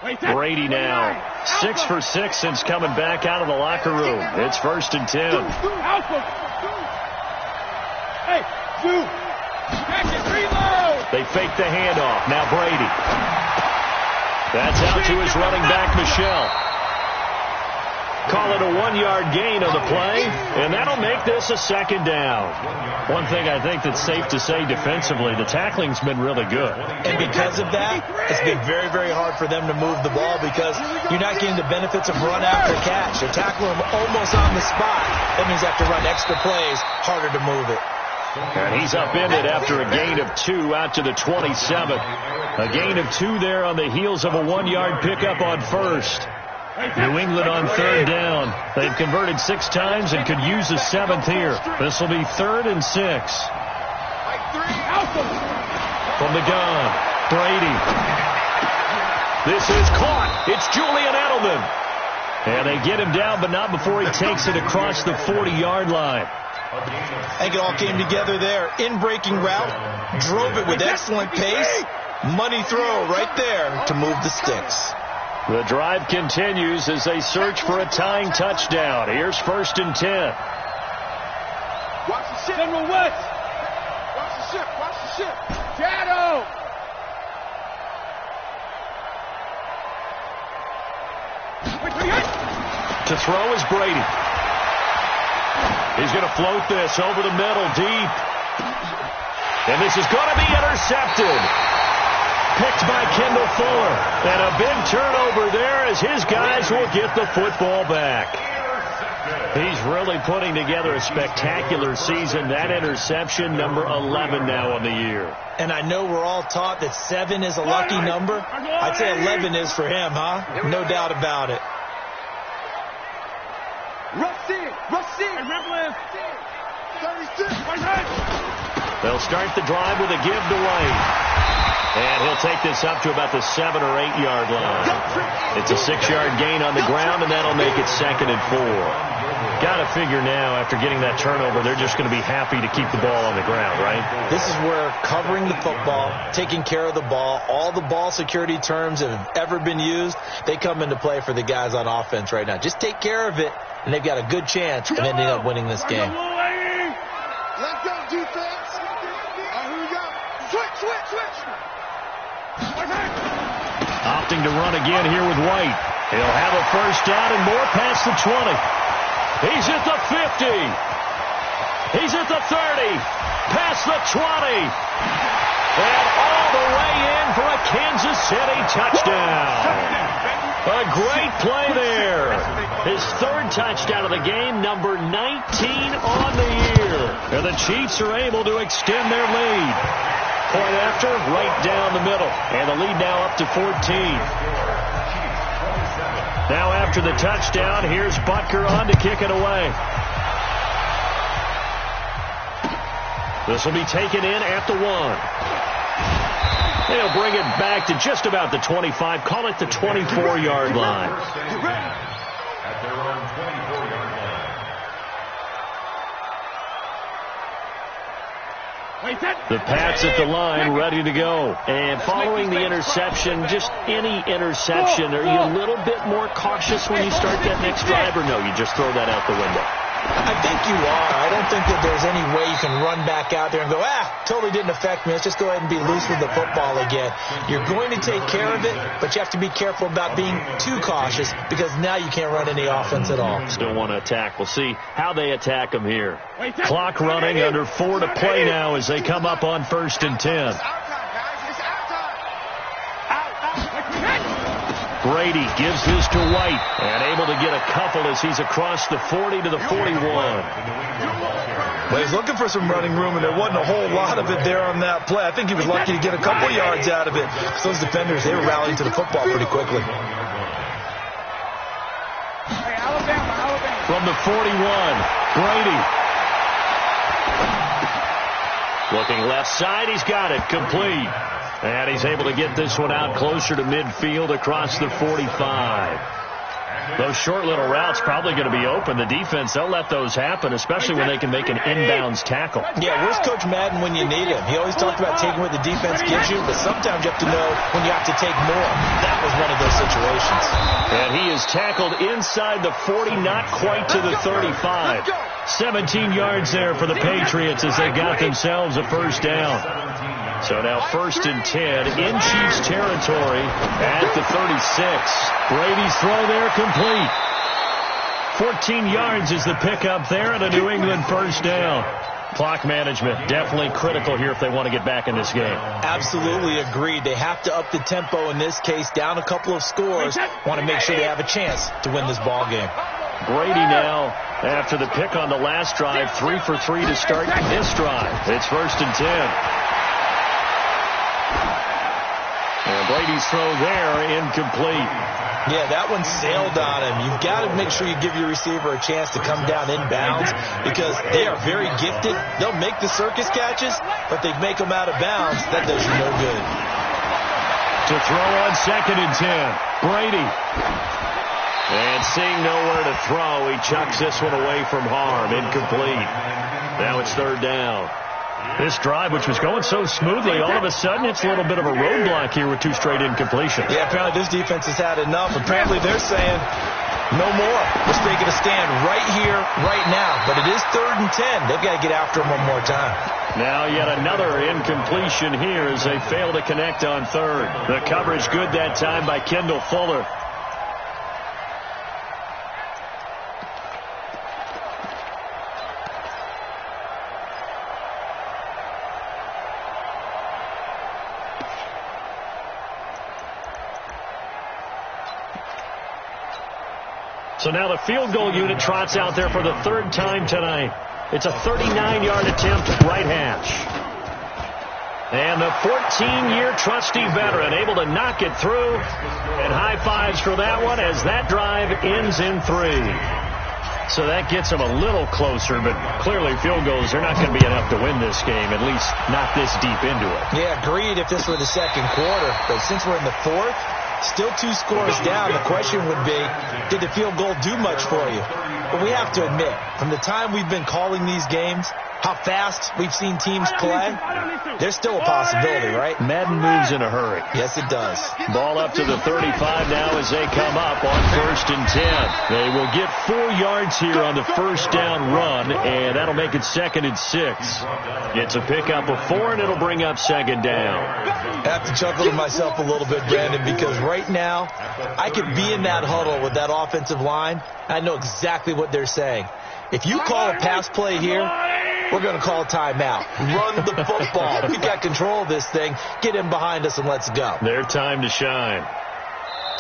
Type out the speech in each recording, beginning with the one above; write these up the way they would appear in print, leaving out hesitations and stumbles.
Brady now 6 for 6 since coming back out of the locker room. It's 1st and 10. They fake the handoff. Now Brady. That's out to his running back, Michel. Call it a 1-yard gain on the play, and that'll make this a 2nd down. One thing I think that's safe to say defensively, the tackling's been really good. And because of that, it's been very, very hard for them to move the ball because you're not getting the benefits of run after catch. You're tackling them almost on the spot. That means you have to run extra plays, harder to move it. And he's upended after a gain of 2 out to the 27. A gain of 2 there on the heels of a 1-yard pickup on 1st. New England on 3rd down. They've converted 6 times and could use a 7th here. This will be 3rd and 6. From the gun, Brady. This is caught. It's Julian Edelman. And they get him down, but not before he takes it across the 40-yard line. I think it all came together there. In-breaking route, drove it with excellent pace. Money throw right there to move the sticks. The drive continues as they search for a tying touchdown. Here's 1st and 10. Watch the ship. General West. Watch the ship. Watch the ship. Shadow. To throw is Brady. He's going to float this over the middle deep. And this is going to be intercepted. Picked by Kendall Fuller. And a big turnover there as his guys will get the football back. He's really putting together a spectacular season. That interception, number 11 now on the year. And I know we're all taught that 7 is a lucky number. I'd say 11 is for him, huh? No doubt about it. They'll start the drive with a give to White. And he'll take this up to about the 7 or 8 yard line. It's a 6-yard gain on the ground, and that'll make it 2nd and 4. Got to figure now, after getting that turnover, they're just going to be happy to keep the ball on the ground, right? This is where covering the football, taking care of the ball, all the ball security terms that have ever been used, they come into play for the guys on offense right now. Just take care of it, and they've got a good chance of ending up winning this game. Let go, defense. Here we go. Switch. Opting to run again here with White. He'll have a 1st down and more past the 20. He's at the 50. He's at the 30. Past the 20. And all the way in for a Kansas City touchdown. A great play there. His 3rd touchdown of the game, number 19 on the year. And the Chiefs are able to extend their lead. Point after, right down the middle. And the lead now up to 14. Now after the touchdown, here's Butker on to kick it away. This will be taken in at the 1. They'll bring it back to just about the 25. Call it the 24-yard line. At their own 24-yard line. The Pats at the line, ready to go. And following the interception, just any interception, are you a little bit more cautious when you start that next drive, or no, you just throw that out the window? I think you are. I don't think that there's any way you can run back out there and go, totally didn't affect me. Let's just go ahead and be loose with the football again. You're going to take care of it, but you have to be careful about being too cautious because now you can't run any offense at all. Still want to attack. We'll see how they attack them here. Clock running, under 4 to play now as they come up on 1st and 10. Brady gives this to White and able to get a couple as he's across the 40 to the 41. Well, he's looking for some running room, and there wasn't a whole lot of it there on that play. I think he was lucky to get a couple yards out of it. Those defenders, they were rallying to the football pretty quickly. From the 41, Brady. Looking left side, he's got it, complete. And he's able to get this one out closer to midfield across the 45. Those short little routes probably going to be open. The defense, they'll let those happen, especially when they can make an inbounds tackle. Yeah, where's Coach Madden when you need him? He always talked about taking what the defense gives you, but sometimes you have to know when you have to take more. That was one of those situations. And he is tackled inside the 40, not quite to the 35. 17 yards there for the Patriots as they got themselves a first down. So now 1st and 10 in Chiefs territory at the 36. Brady's throw there complete. 14 yards is the pickup there and a New England first down. Clock management definitely critical here if they want to get back in this game. Absolutely agreed. They have to up the tempo in this case, down a couple of scores. Want to make sure they have a chance to win this ball game. Brady now, after the pick on the last drive, 3 for 3 to start this drive. It's 1st and 10. And Brady's throw there incomplete. Yeah, that one sailed on him. You've got to make sure you give your receiver a chance to come down inbounds because they are very gifted. They'll make the circus catches, but they make them out of bounds. That does you no good. To throw on 2nd and 10. Brady. And seeing nowhere to throw, he chucks this one away from harm. Incomplete. Now it's 3rd down. This drive, which was going so smoothly, all of a sudden it's a little bit of a roadblock here with 2 straight incompletions. Yeah, apparently this defense has had enough. Apparently they're saying, no more. We're taking a stand right here, right now. But it is 3rd and 10. They've got to get after him one more time. Now yet another incompletion here as they fail to connect on 3rd. The coverage good that time by Kendall Fuller. So now the field goal unit trots out there for the 3rd time tonight. It's a 39-yard attempt, right hash. And the 14-year trusty veteran able to knock it through. And high fives for that one as that drive ends in 3. So that gets them a little closer, but clearly field goals, they're not going to be enough to win this game, at least not this deep into it. Yeah, agreed if this were the 2nd quarter. But since we're in the 4th, still 2 scores down. The question would be, did the field goal do much for you? But we have to admit, from the time we've been calling these games, how fast we've seen teams play, there's still a possibility, right? Madden moves in a hurry. Yes, it does. Ball up to the 35 now as they come up on 1st and 10. They will get 4 yards here on the first down run, and that'll make it 2nd and 6. It's a pickup of 4, and it'll bring up 2nd down. I have to chuckle to myself a little bit, Brandon, because right now I could be in that huddle with that offensive line. I know exactly what they're saying. If you call a pass play here, we're going to call a timeout. Run the football. We've got control of this thing. Get in behind us and let's go. Their time to shine.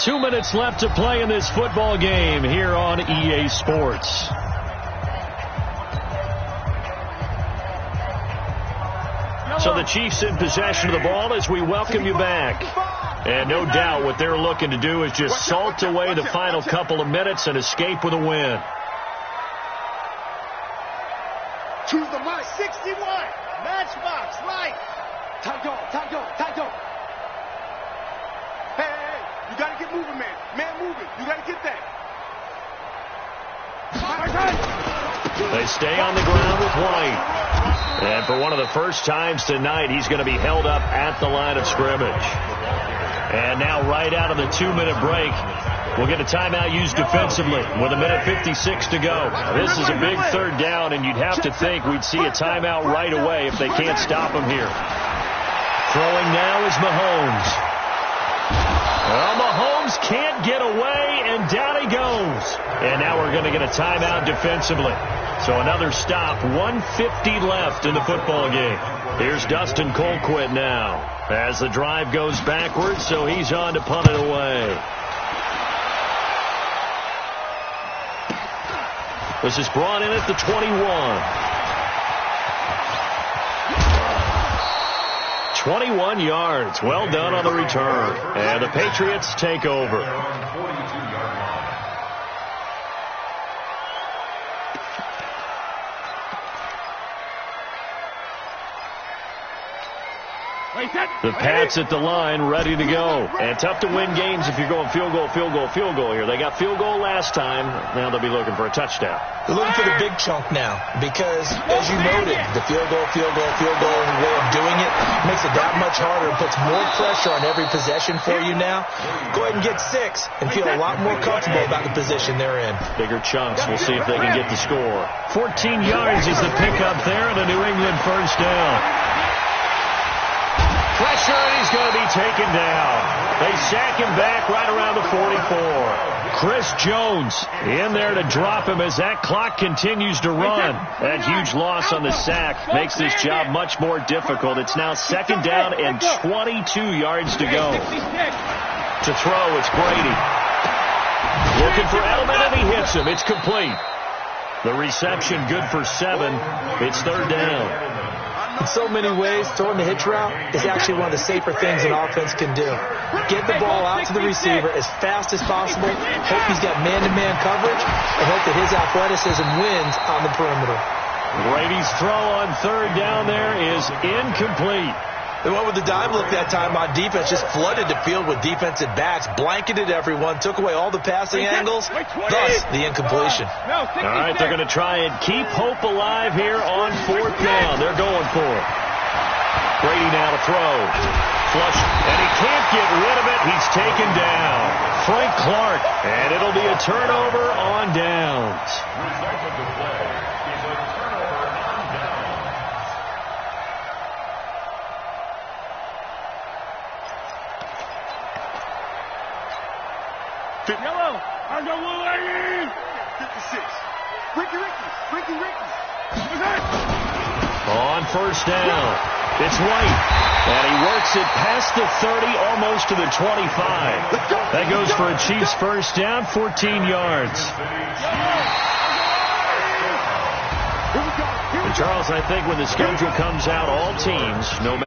2 minutes left to play in this football game here on EA Sports. So the Chiefs in possession of the ball as we welcome you back. And no doubt what they're looking to do is just salt away the final couple of minutes and escape with a win. Choose the mark. 61. Matchbox. Right. Time go. Time go. Time go. Hey. You got to get moving, man. Man moving. You got to get that. They stay on the ground with White. And for one of the first times tonight, he's going to be held up at the line of scrimmage. And now right out of the 2-minute break, we'll get a timeout used defensively with 1:56 to go. This is a big 3rd down, and you'd have to think we'd see a timeout right away if they can't stop him here. Throwing now is Mahomes. Well, Mahomes can't get away, and down he goes. And now we're going to get a timeout defensively. So another stop, 1:50 left in the football game. Here's Dustin Colquitt now as the drive goes backwards, so he's on to punt it away. This is brought in at the 21. 21 yards. Well done on the return. And the Patriots take over. The Pats at the line, ready to go. And tough to win games if you're going field goal, field goal, field goal here. They got field goal last time. Now they'll be looking for a touchdown. They're looking for the big chunk now because, as you noted, the field goal way of doing it makes it that much harder and puts more pressure on every possession for you now. Go ahead and get 6 and feel a lot more comfortable about the position they're in. Bigger chunks. We'll see if they can get the score. 14 yards is the pickup there and a New England first down. Pressure, and he's going to be taken down. They sack him back right around the 44. Chris Jones in there to drop him as that clock continues to run. That huge loss on the sack makes this job much more difficult. It's now 2nd down and 22 yards to go. To throw, it's Brady. Looking for Edelman, and he hits him. It's complete. The reception good for 7. It's 3rd down. In so many ways, throwing the hitch route is actually one of the safer things an offense can do. Get the ball out to the receiver as fast as possible, hope he's got man-to-man coverage, and hope that his athleticism wins on the perimeter. Brady's throw on 3rd down there is incomplete. They went with the dime look that time on defense, just flooded the field with defensive backs, blanketed everyone, took away all the passing angles, thus the incompletion. All right, they're going to try and keep hope alive here on 4th down. They're going for it. Brady now to throw. Flush, and he can't get rid of it. He's taken down. Frank Clark, and it'll be a turnover on downs. Yellow. I go away. 56. Ricky. On 1st down, it's White. And he works it past the 30, almost to the 25. That goes for a Chiefs first down, 14 yards. And Charles, I think when the schedule comes out, all teams, no matter